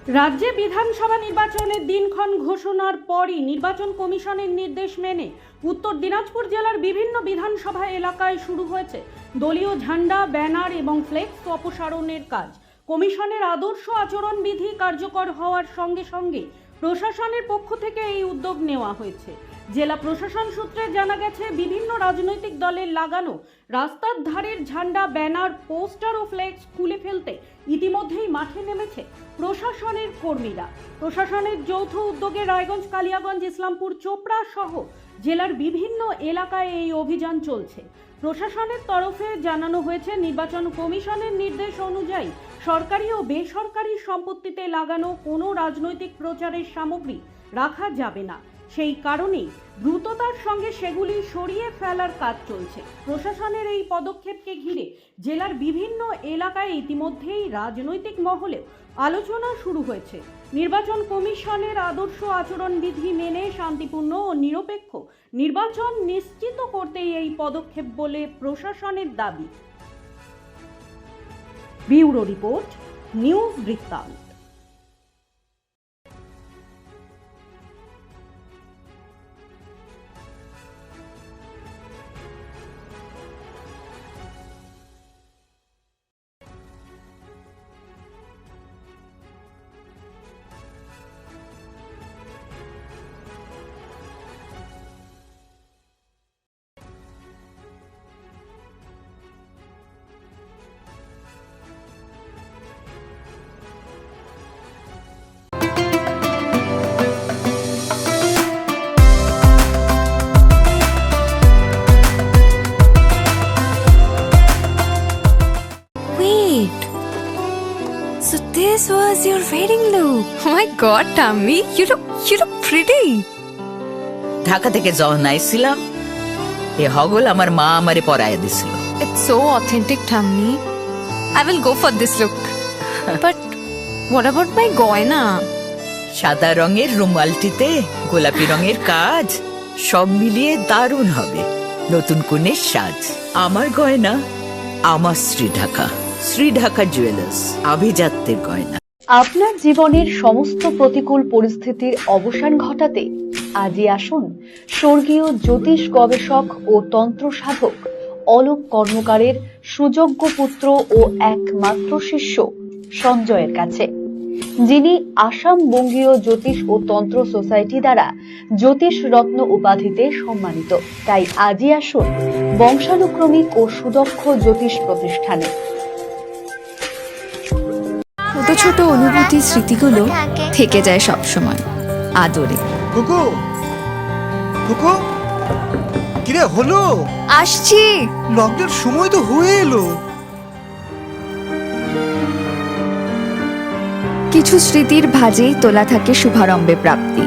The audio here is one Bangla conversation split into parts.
রাজ্যে বিধানসভা নির্বাচনের দিনক্ষণ ঘোষণার পরই নির্বাচন কমিশনের নির্দেশ মেনে উত্তর দিনাজপুর জেলার বিভিন্ন বিধানসভা এলাকায় শুরু হয়েছে দলীয় ঝান্ডা, ব্যানার এবং ফ্লেক্স অপসারণের কাজ। কমিশনের আদর্শ আচরণবিধি কার্যকর হওয়ার সঙ্গে সঙ্গে প্রশাসনের পক্ষ থেকে এই উদ্যোগ নেওয়া হয়েছে। জেলা প্রশাসন সূত্রে জানা গেছে, বিভিন্ন রাজনৈতিক দলের লাগানো রাস্তার ধারের ঝান্ডা, ব্যানার, পোস্টার ও ফ্লেক্স খুলে ফেলতে ইতিমধ্যেই মাঠে নেমেছে প্রশাসনের কর্মীরা। প্রশাসনের যৌথ উদ্যোগে রায়গঞ্জ, কালিয়াগঞ্জ, ইসলামপুর, চোপড়া সহ জেলার বিভিন্ন এলাকায় এই অভিযান চলছে। প্রশাসনের তরফে জানানো হয়েছে, নির্বাচন কমিশনের নির্দেশ অনুযায়ী সরকারি ও বেসরকারি সম্পত্তিতে লাগানো কোনো রাজনৈতিক প্রচারের সামগ্রী রাখা যাবে না। সেই কারণেই দ্রুততার সঙ্গে সেগুলি সরিয়ে ফেলার কাজ চলছে। প্রশাসনের এই পদক্ষেপকে ঘিরে জেলার বিভিন্ন এলাকায় ইতিমধ্যেই রাজনৈতিক মহলেও আলোচনা শুরু হয়েছে। নির্বাচন কমিশনের আদর্শ আচরণবিধি মেনে শান্তিপূর্ণ ও নিরপেক্ষ নির্বাচন নিশ্চিত করতেই এই পদক্ষেপ বলে প্রশাসনের দাবি। ব্যুরো রিপোর্ট, নিউজ বৃত্তান্ত। So this was your wedding look. Oh my god, Tammy, you look pretty. Dhaka থেকে যখন আইছিলাম, এ হগল আমার মা আমারে পরাইয়া দিছিল। It's so authentic, Tammy. I will go for this look. But what about my goina? সাদা রঙের রুমালটিতে গোলাপি রঙের কাজ, সব মিলিয়ে দারুণ হবে নতুন কনের সাজ। আমার গয়না আমার শ্রী ঢাকা জুয়েলার্স, আভিজাত্যের গয়না। আপনার জীবনের সমস্ত প্রতিকূল পরিস্থিতির অবসান ঘটাতে আজই আসুন স্বর্গীয় জ্যোতিষ গবেষক ও তন্ত্র সাধক অলোক কর্মকারের সুযোগ্য পুত্র ও একমাত্র শিষ্য সঞ্জয়ের কাছে, যিনি আসাম বঙ্গীয় জ্যোতিষ ও তন্ত্র সোসাইটি দ্বারা জ্যোতিষ রত্ন উপাধিতে সম্মানিত। তাই আজই আসুন বংশানুক্রমিক ও সুদক্ষ জ্যোতিষ প্রতিষ্ঠানে। ছোট ছোট অনুভূতি, স্মৃতিগুলো থেকে যায় সব সময় আদরে। কুকু কুকু, কিরে হলো? আসছি। লকডাউন সময় তো হয়ে এলো। কিছু স্মৃতির ভাজেই তোলা থাকে শুভারম্ভে প্রাপ্তি।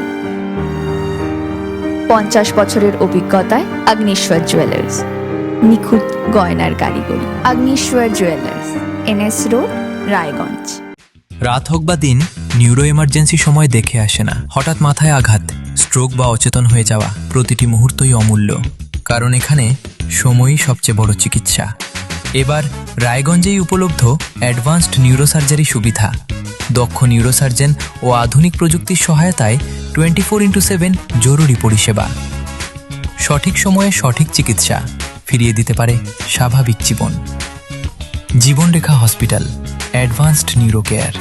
50 বছরের অভিজ্ঞতায় আগ্নেশ্বর জুয়েলার্স, নিখুঁত গয়নার কারিগরি। Agneshwar jewellers, NS road, Raiganj. রাত হোক বা দিন, নিউরো এমার্জেন্সি সময় দেখে আসে না। হঠাৎ মাথায় আঘাত, স্ট্রোক বা অচেতন হয়ে যাওয়া, প্রতিটি মুহূর্তই অমূল্য, কারণ এখানে সময়ই সবচেয়ে বড় চিকিৎসা। এবার রায়গঞ্জেই উপলব্ধ অ্যাডভান্সড নিউরোসার্জারি সুবিধা। দক্ষ নিউরোসার্জন ও আধুনিক প্রযুক্তির সহায়তায় 24x7 জরুরি পরিষেবা। সঠিক সময়ে সঠিক চিকিৎসা ফিরিয়ে দিতে পারে স্বাভাবিক জীবন। জীবনরেখা হসপিটাল, অ্যাডভান্সড নিউরো কেয়ার।